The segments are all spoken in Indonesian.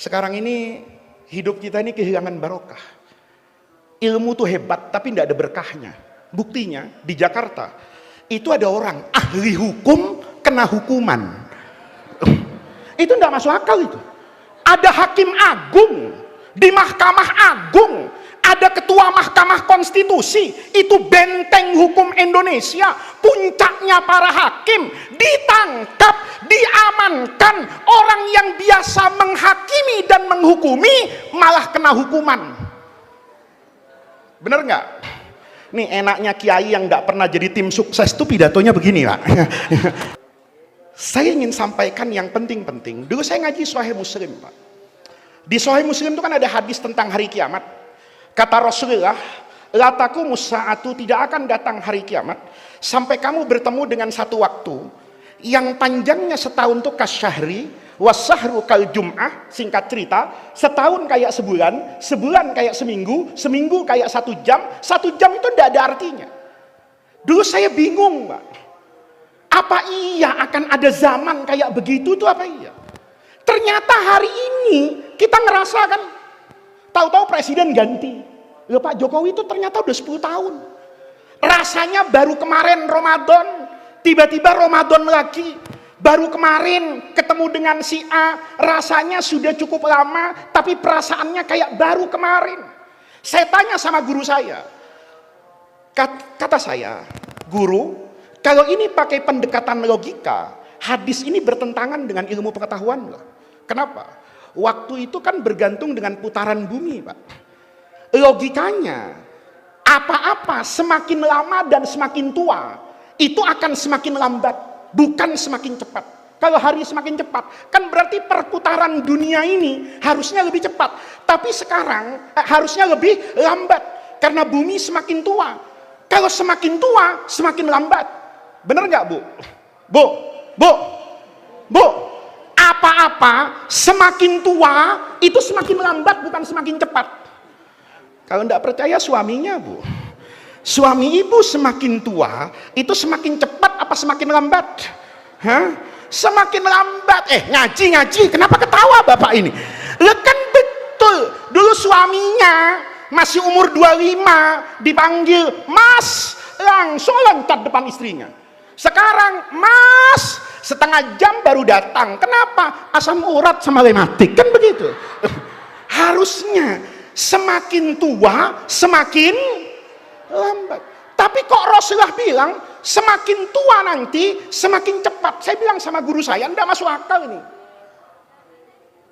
Sekarang ini hidup kita ini kehilangan barokah. Ilmu tuh hebat tapi tidak ada berkahnya. Buktinya di Jakarta itu ada orang ahli hukum kena hukuman. Itu tidak masuk akal itu. Ada hakim agung di Mahkamah Agung, ada ketua Mahkamah Konstitusi, itu benteng hukum Indonesia, puncaknya para hakim, ditangkap, diamankan, orang yang biasa menghakimi dan menghukumi malah kena hukuman. Bener nggak? Nih enaknya kiai yang nggak pernah jadi tim sukses tuh pidatonya begini Pak. Saya ingin sampaikan yang penting-penting. Dulu saya ngaji Sahih Muslim Pak. Di Sahih Muslim itu kan ada hadis tentang hari kiamat. Kata Rasulullah, la taqumus saatu, tidak akan datang hari kiamat sampai kamu bertemu dengan satu waktu yang panjangnya setahun itu kasyahri, wasyahru kal jum'ah, singkat cerita, setahun kayak sebulan, sebulan kayak seminggu, seminggu kayak satu jam itu tidak ada artinya. Dulu saya bingung Pak, apa iya akan ada zaman kayak begitu tuh apa iya? Ternyata hari ini kita ngerasakan, tahu-tahu presiden ganti. Ya, Pak Jokowi itu ternyata udah 10 tahun. Rasanya baru kemarin Ramadan, tiba-tiba Ramadan lagi. Baru kemarin ketemu dengan si A, rasanya sudah cukup lama, tapi perasaannya kayak baru kemarin. Saya tanya sama guru saya, kata saya, guru, kalau ini pakai pendekatan logika, hadis ini bertentangan dengan ilmu pengetahuan loh. Kenapa? Waktu itu kan bergantung dengan putaran bumi Pak. Logikanya, apa-apa semakin lama dan semakin tua, itu akan semakin lambat, bukan semakin cepat. Kalau hari semakin cepat, kan berarti perputaran dunia ini harusnya lebih cepat. Tapi sekarang harusnya lebih lambat, karena bumi semakin tua. Kalau semakin tua, semakin lambat. Bener nggak Bu? Bu, apa-apa semakin tua itu semakin lambat, bukan semakin cepat. Kalau tidak percaya suaminya Bu, suami ibu semakin tua itu semakin cepat apa semakin lambat? Hah? Semakin lambat. Ngaji, kenapa ketawa bapak ini? Kan betul, dulu suaminya masih umur 25 dipanggil mas, langsung loncat depan istrinya. Sekarang mas, setengah jam baru datang. Kenapa? Asam urat sama rematik, kan begitu. Harusnya semakin tua semakin lambat. Tapi kok Rasulullah bilang semakin tua nanti semakin cepat. Saya bilang sama guru saya, enggak masuk akal ini.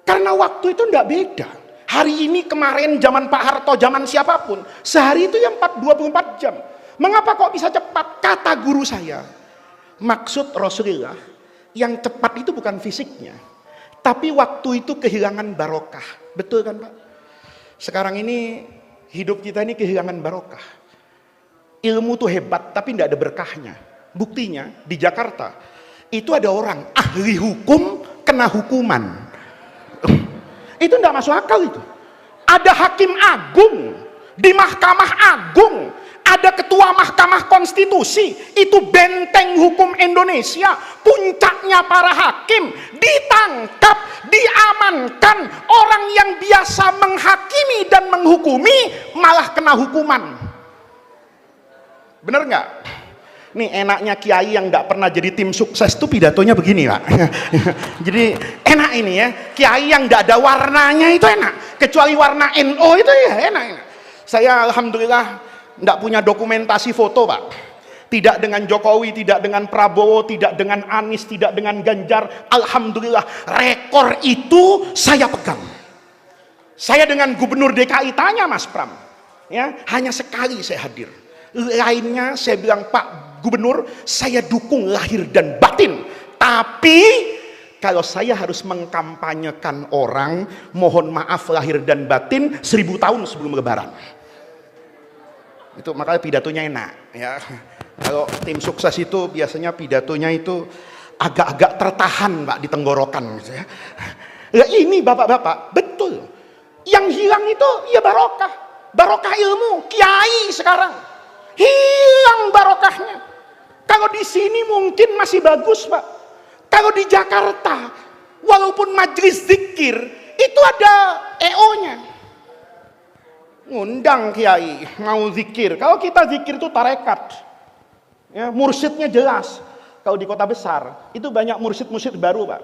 Karena waktu itu enggak beda. Hari ini, kemarin, zaman Pak Harto, zaman siapapun, sehari itu yang 24 jam. Mengapa kok bisa cepat? Kata guru saya, maksud Rasulullah yang cepat itu bukan fisiknya, tapi waktu itu kehilangan barokah. Betul kan Pak? Sekarang ini hidup kita ini kehilangan barokah. Ilmu tuh hebat tapi tidak ada berkahnya. Buktinya di Jakarta itu ada orang ahli hukum kena hukuman. Itu tidak masuk akal itu. Ada hakim agung di Mahkamah Agung, ada ketua Mahkamah Konstitusi, itu benteng hukum Indonesia, puncaknya para hakim, ditangkap, diamankan, orang yang biasa menghakimi dan menghukumi malah kena hukuman. Bener nggak? Nih enaknya kiai yang nggak pernah jadi tim sukses tuh pidatonya begini Pak. Jadi enak ini ya, kiai yang nggak ada warnanya itu enak, kecuali warna NO itu ya enak. Saya alhamdulillah nggak punya dokumentasi foto Pak. Tidak dengan Jokowi, tidak dengan Prabowo, tidak dengan Anies, tidak dengan Ganjar. Alhamdulillah rekor itu saya pegang. Saya dengan Gubernur DKI tanya Mas Pram, ya hanya sekali saya hadir. Lainnya saya bilang Pak Gubernur, saya dukung lahir dan batin. Tapi kalau saya harus mengkampanyekan orang, mohon maaf lahir dan batin 1000 tahun sebelum Lebaran. Itu makanya pidatonya enak ya. Kalau tim sukses itu biasanya pidatonya itu agak-agak tertahan Pak di tenggorokan gitu ya. Ya ini bapak-bapak betul, yang hilang itu ya barokah ilmu. Kiai sekarang hilang barokahnya. Kalau di sini mungkin masih bagus Pak. Kalau di Jakarta walaupun majelis zikir Itu ada EO-nya. Ngundang kiai, mau zikir. Kalau kita zikir itu tarekat. Ya, mursyidnya jelas. Kalau di kota besar, itu banyak mursyid-mursyid baru, Pak.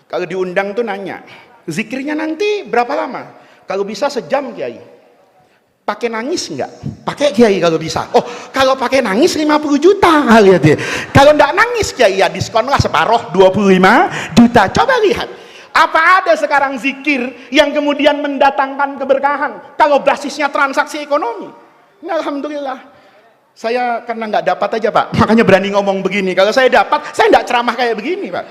Kalau diundang tuh nanya, zikirnya nanti berapa lama? Kalau bisa sejam, kiai. Pakai nangis enggak? Pakai, kiai, kalau bisa. Oh, kalau pakai nangis 50 juta. Kalau enggak nangis, kiai, ya diskon lah separuh, 25 juta. Coba lihat. Apa ada sekarang zikir yang kemudian mendatangkan keberkahan kalau basisnya transaksi ekonomi? Nah, alhamdulillah. Saya karena nggak dapat aja, Pak, makanya berani ngomong begini. Kalau saya dapat, saya nggak ceramah kayak begini, Pak.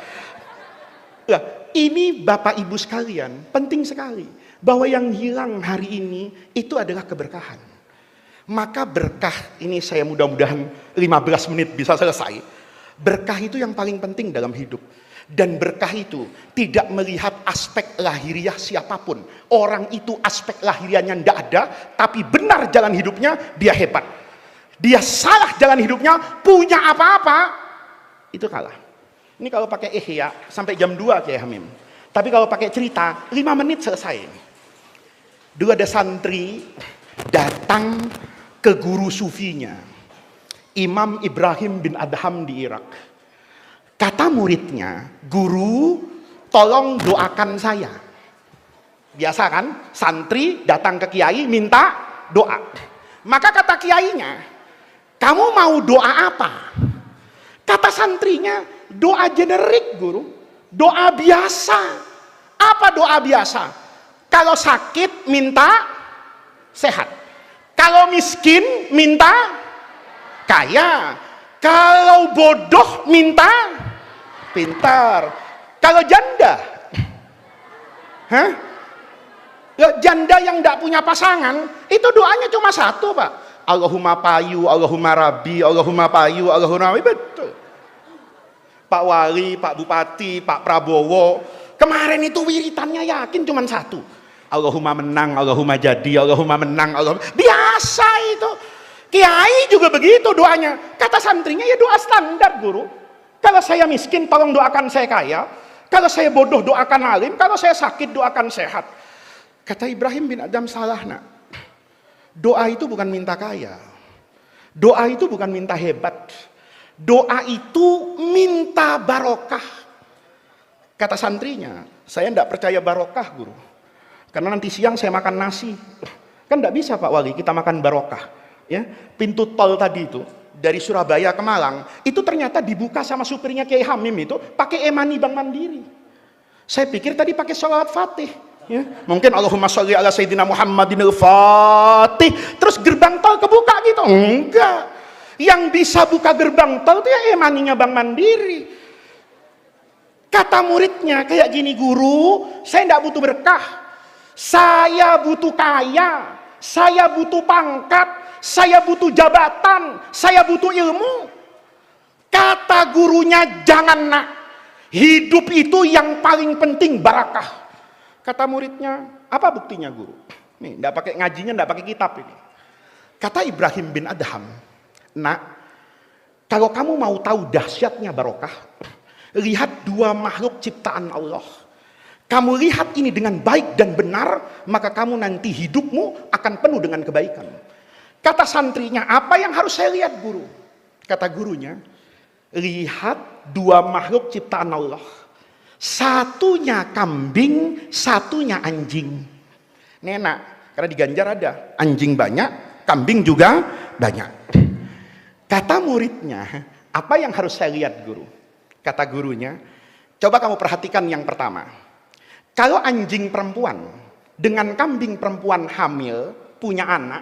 Nah, ini Bapak Ibu sekalian, penting sekali bahwa yang hilang hari ini itu adalah keberkahan. Maka berkah ini, saya mudah-mudahan 15 menit bisa selesai. Berkah itu yang paling penting dalam hidup. Dan berkah itu tidak melihat aspek lahiriah siapapun. Orang itu aspek lahiriahnya tidak ada, tapi benar jalan hidupnya, dia hebat. Dia salah jalan hidupnya, punya apa-apa, itu kalah. Ini kalau pakai ihya sampai jam 2 Kiai Hamim. Tapi kalau pakai cerita 5 menit selesai. Dulu ada santri datang ke guru sufinya, Imam Ibrahim bin Adham di Irak. Kata muridnya, guru tolong doakan saya. Biasa kan, santri datang ke kiai minta doa. Maka kata kiainya, kamu mau doa apa? Kata santrinya, doa generik guru, doa biasa. Apa doa biasa? Kalau sakit minta sehat, kalau miskin minta kaya, kalau bodoh minta pintar, kalau janda, janda yang tidak punya pasangan, itu doanya cuma satu, Pak. Allahumma payu, Allahumma rabbi, Allahumma payu, Allahumma rabbi. Betul. Pak Wali, Pak Bupati, Pak Prabowo, kemarin itu wiritannya yakin cuma satu. Allahumma menang, Allahumma jadi, Allahumma menang, Allahumma. Biasa itu. Kiai juga begitu doanya. Kata santrinya, ya doa standar guru. Kalau saya miskin, tolong doakan saya kaya. Kalau saya bodoh, doakan alim. Kalau saya sakit, doakan sehat. Kata Ibrahim bin Adham, salah nak. Doa itu bukan minta kaya. Doa itu bukan minta hebat. Doa itu minta barokah. Kata santrinya, saya tidak percaya barokah guru. Karena nanti siang saya makan nasi. Kan tidak bisa Pak Wali, kita makan barokah. Ya, pintu tol tadi itu dari Surabaya ke Malang itu ternyata dibuka sama supirnya Kiai Hamim itu pakai e-money Bank Mandiri. Saya pikir tadi pakai sholawat Fatih, ya. Mungkin Allahumma sholli ala sayyidina Muhammadin al-Fatih, terus gerbang tol kebuka gitu. Enggak. Yang bisa buka gerbang tol itu ya e-money-nya Bank Mandiri. Kata muridnya kayak gini, guru, saya tidak butuh berkah. Saya butuh kaya, saya butuh pangkat, saya butuh jabatan, saya butuh ilmu. Kata gurunya, jangan nak, hidup itu yang paling penting barakah. Kata muridnya, apa buktinya guru? Nih, enggak pakai ngajinya, enggak pakai kitab ini. Kata Ibrahim bin Adham, nak, kalau kamu mau tahu dahsyatnya barokah, lihat dua makhluk ciptaan Allah. Kamu lihat ini dengan baik dan benar, maka kamu nanti hidupmu akan penuh dengan kebaikan. Kata santrinya, apa yang harus saya lihat guru? Kata gurunya, lihat dua makhluk ciptaan Allah. Satunya kambing, satunya anjing. Nenak, karena di Ganjar ada anjing banyak, kambing juga banyak. Kata muridnya, apa yang harus saya lihat guru? Kata gurunya, coba kamu perhatikan yang pertama. Kalau anjing perempuan dengan kambing perempuan hamil punya anak,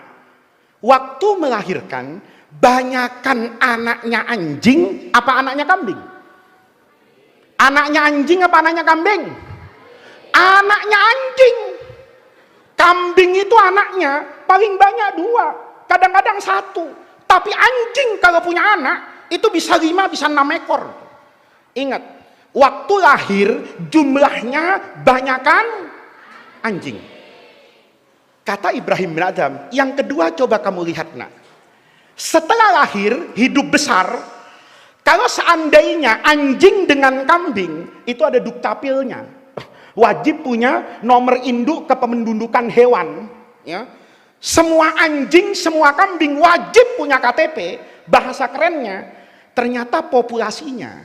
waktu melahirkan, banyakkan anaknya anjing apa anaknya kambing? Anaknya anjing apa anaknya kambing? Anaknya anjing. Kambing itu anaknya paling banyak 2, kadang-kadang 1. Tapi anjing kalau punya anak itu bisa 5, bisa 6 ekor. Ingat, waktu lahir jumlahnya banyakkan anjing. Kata Ibrahim bin Adham, yang kedua coba kamu lihat nak. Setelah lahir, hidup besar, kalau seandainya anjing dengan kambing, itu ada dukcapilnya. Wajib punya nomor induk kependudukan hewan. Ya. Semua anjing, semua kambing wajib punya KTP. Bahasa kerennya, ternyata populasinya,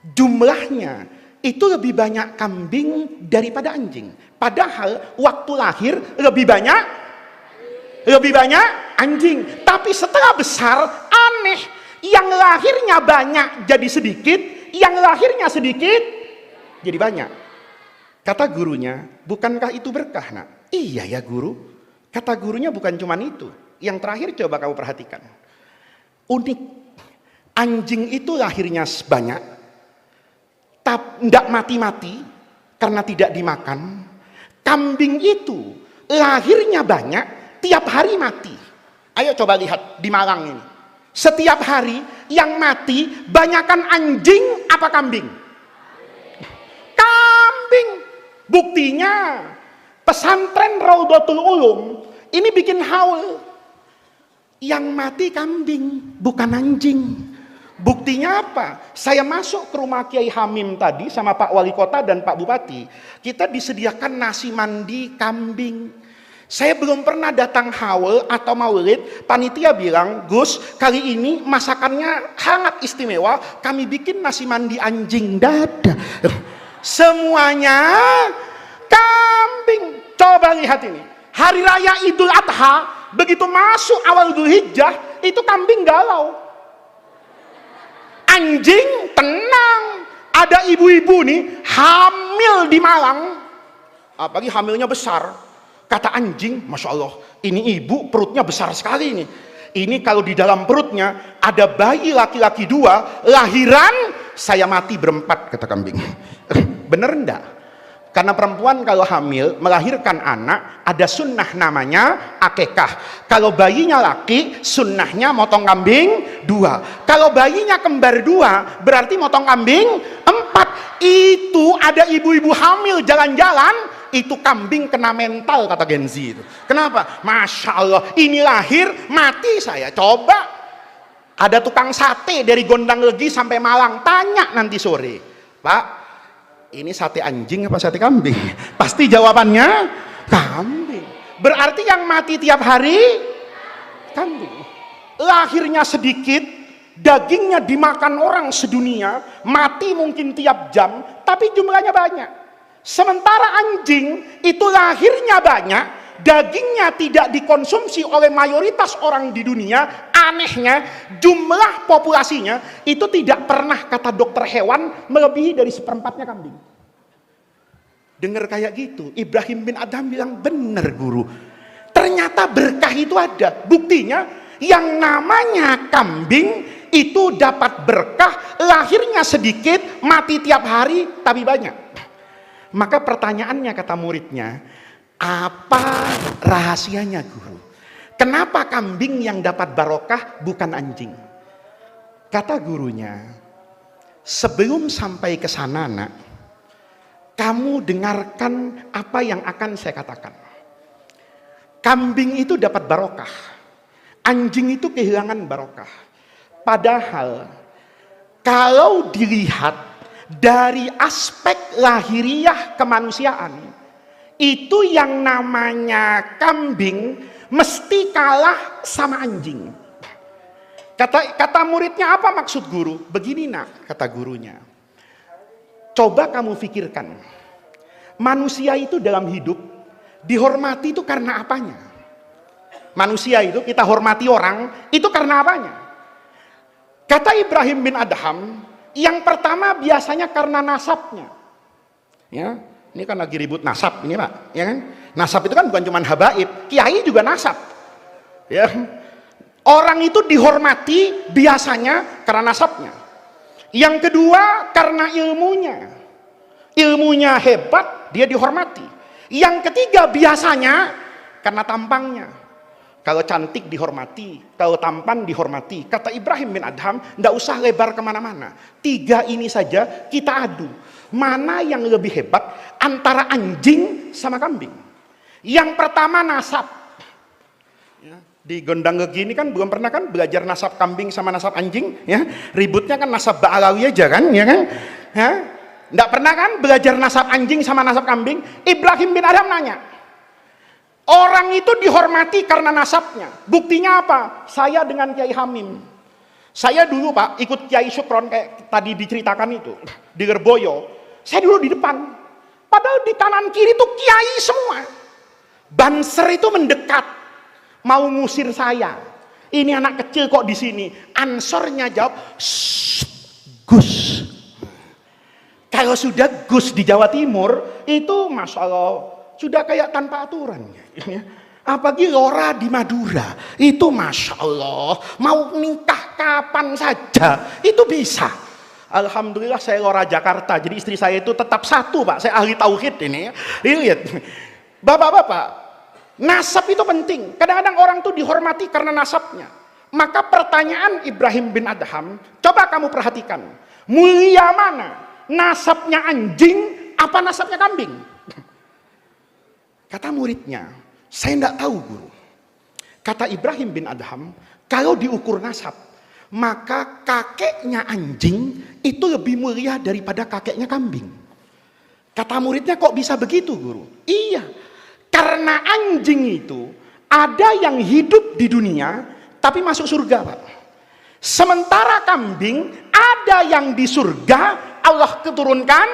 jumlahnya itu lebih banyak kambing daripada anjing. Padahal waktu lahir lebih banyak anjing. Tapi setelah besar aneh, yang lahirnya banyak jadi sedikit, yang lahirnya sedikit jadi banyak. Kata gurunya, bukankah itu berkah, Nak? Iya ya guru. Kata gurunya bukan cuma itu. Yang terakhir coba kamu perhatikan. Unik. Anjing itu lahirnya banyak, tidak mati-mati karena tidak dimakan. Kambing itu lahirnya banyak, tiap hari mati. Ayo coba lihat di Malang ini. Setiap hari yang mati banyakan anjing apa kambing? Kambing. Buktinya pesantren Raudhatul Ulum ini bikin haul. Yang mati kambing, bukan anjing. Buktinya apa? Saya masuk ke rumah Kiai Hamim tadi sama Pak Wali Kota dan Pak Bupati. Kita disediakan nasi mandi kambing. Saya belum pernah datang haul atau maulid, panitia bilang, Gus, kali ini masakannya sangat istimewa, kami bikin nasi mandi anjing dada. Semuanya kambing. Coba lihat ini. Hari raya Idul Adha, begitu masuk awal Dzulhijjah, itu kambing galau. Anjing tenang. Ada ibu-ibu nih hamil di Malang, apalagi hamilnya besar. Kata anjing, Masya Allah, ini ibu perutnya besar sekali ini. Ini kalau di dalam perutnya ada bayi laki-laki 2, lahiran saya mati berempat, kata kambing. Bener enggak? Karena perempuan kalau hamil melahirkan anak ada sunnah namanya akekah. Kalau bayinya laki sunnahnya motong kambing 2. Kalau bayinya kembar 2 berarti motong kambing 4. Itu ada ibu-ibu hamil jalan-jalan, itu kambing kena mental, kata Gen Z itu. Kenapa? Masya Allah, ini lahir mati saya. Coba ada tukang sate dari Gondang Legi sampai Malang, tanya nanti sore, Pak, ini sate anjing apa sate kambing? Pasti jawabannya kambing. Berarti yang mati tiap hari kambing. Lahirnya sedikit, dagingnya dimakan orang sedunia, mati mungkin tiap jam, tapi jumlahnya banyak. Sementara anjing itu lahirnya banyak, dagingnya tidak dikonsumsi oleh mayoritas orang di dunia. Anehnya jumlah populasinya itu tidak pernah, kata dokter hewan, melebihi dari 1/4 kambing. Dengar kayak gitu, Ibrahim bin Adham bilang, bener guru, ternyata berkah itu ada. Buktinya yang namanya kambing itu dapat berkah, lahirnya sedikit, mati tiap hari tapi banyak. Maka pertanyaannya, kata muridnya, apa rahasianya guru? Kenapa kambing yang dapat barokah bukan anjing? Kata gurunya, sebelum sampai ke sana nak, kamu dengarkan apa yang akan saya katakan. Kambing itu dapat barokah, anjing itu kehilangan barokah. Padahal kalau dilihat dari aspek lahiriah kemanusiaan, itu yang namanya kambing mesti kalah sama anjing. Kata muridnya, apa maksud guru? Begini nak, kata gurunya, coba kamu pikirkan, manusia itu dalam hidup dihormati itu karena apanya? Manusia itu kita hormati orang itu karena apanya? Kata Ibrahim bin Adham, yang pertama biasanya karena nasabnya. Ya, ini kan lagi ribut nasab ini Pak, ya kan? Nasab itu kan bukan cuma habaib, kiai juga nasab. Ya. Orang itu dihormati biasanya karena nasabnya. Yang kedua karena ilmunya. Ilmunya hebat, dia dihormati. Yang ketiga biasanya karena tampangnya. Kalau cantik dihormati, kalau tampan dihormati. Kata Ibrahim bin Adham, tidak usah lebar kemana-mana. 3 ini saja kita adu. Mana yang lebih hebat antara anjing sama kambing? Yang pertama nasab. Ya, di Gondang Legi ini kan belum pernah kan belajar nasab kambing sama nasab anjing. Ya, ributnya kan nasab Ba'alawi aja kan, ya kan? Ya. Nggak pernah kan belajar nasab anjing sama nasab kambing? Ibrahim bin Adham nanya. Orang itu dihormati karena nasabnya. Buktinya apa? Saya dengan Kiai Hamim. Saya dulu Pak ikut Kiai Sukron kayak tadi diceritakan itu di Lirboyo. Saya dulu di depan. Padahal di kanan kiri itu kiai semua. Banser itu mendekat mau ngusir saya. Ini anak kecil kok di sini. Ansornya jawab, Gus. Kalau sudah Gus di Jawa Timur itu masya Allah sudah kayak tanpa aturan. Apalagi Lora di Madura itu masya Allah mau nikah kapan saja itu bisa. Alhamdulillah saya Lora Jakarta, jadi istri saya itu tetap satu Pak, saya ahli tauhid ini. Lihat, bapak-bapak, nasab itu penting. Kadang-kadang orang tuh dihormati karena nasabnya. Maka pertanyaan Ibrahim bin Adham, coba kamu perhatikan, mulia mana? Nasabnya anjing, apa nasabnya kambing? Kata muridnya, saya tidak tahu guru. Kata Ibrahim bin Adham, kalau diukur nasab, maka kakeknya anjing itu lebih mulia daripada kakeknya kambing. Kata muridnya, kok bisa begitu guru? Iya, karena anjing itu ada yang hidup di dunia tapi masuk surga Pak. Sementara kambing ada yang di surga Allah keturunkan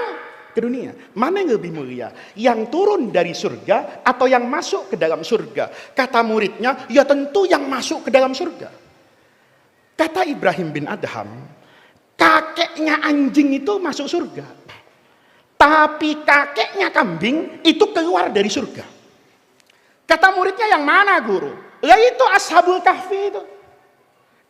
ke dunia. Mana yang lebih mulia? Yang turun dari surga atau yang masuk ke dalam surga? Kata muridnya, ya tentu yang masuk ke dalam surga. Kata Ibrahim bin Adham, kakeknya anjing itu masuk surga. Tapi kakeknya kambing itu keluar dari surga. Kata muridnya, yang mana guru? Ya itu Ashabul Kahfi itu.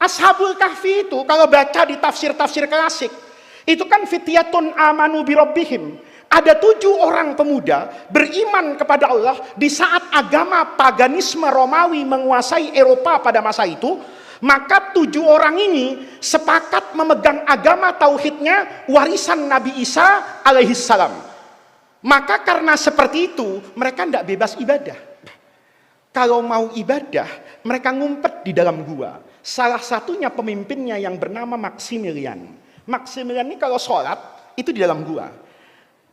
Ashabul Kahfi itu kalau baca di tafsir-tafsir klasik, itu kan fityatun amanu birabbihim. Ada 7 orang pemuda beriman kepada Allah di saat agama paganisme Romawi menguasai Eropa pada masa itu. Maka 7 orang ini sepakat memegang agama tauhidnya warisan Nabi Isa alaihissalam. Maka karena seperti itu mereka tidak bebas ibadah. Kalau mau ibadah mereka ngumpet di dalam gua. Salah satunya pemimpinnya yang bernama Maximilian. Maximilian ini kalau sholat itu di dalam gua.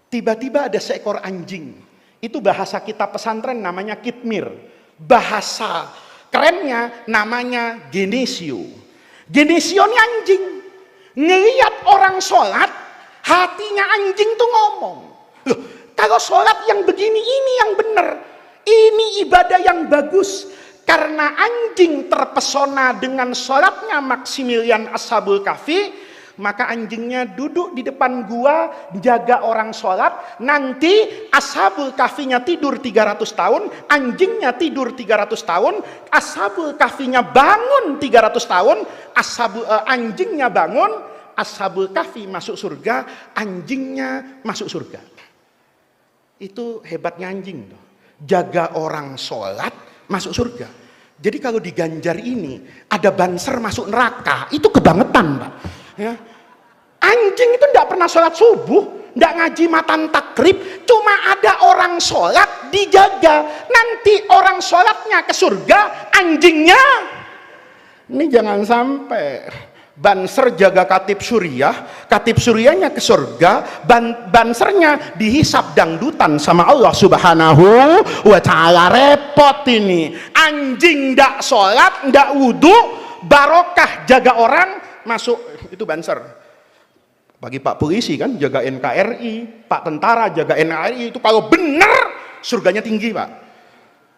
Tiba-tiba ada seekor anjing. Itu bahasa kitab pesantren namanya kitmir. Bahasa kerennya namanya Genesio. Genesio ini anjing. Ngelihat orang sholat, hatinya anjing tuh ngomong. Loh, kalau sholat yang begini ini yang benar. Ini ibadah yang bagus. Karena anjing terpesona dengan sholatnya Maximilian Ashabul Kahfi, maka anjingnya duduk di depan gua jaga orang sholat. Nanti Ashabul Kahfinya tidur 300 tahun, anjingnya tidur 300 tahun, Ashabul Kahfinya bangun 300 tahun, anjingnya bangun, Ashabul Kahfi masuk surga, anjingnya masuk surga. Itu hebatnya anjing tuh. Jaga orang sholat masuk surga. Jadi kalau di Ganjar ini ada banser masuk neraka, itu kebangetan Pak. Ya. Anjing itu tidak pernah sholat subuh, tidak ngaji matan takrib, cuma ada orang sholat dijaga. Nanti orang sholatnya ke surga, anjingnya ini jangan sampai banser jaga katib suriahnya ke surga, bansernya dihisap dangdutan sama Allah subhanahu wa ta'ala. Repot ini. Anjing ndak sholat, ndak wudhu, barokah jaga orang masuk. Itu banser. Bagi Pak polisi kan jaga NKRI, Pak tentara jaga NKRI, itu kalau benar surganya tinggi Pak.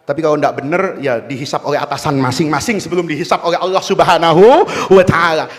Tapi kalau tidak benar ya dihisap oleh atasan masing-masing sebelum dihisap oleh Allah subhanahu wa ta'ala.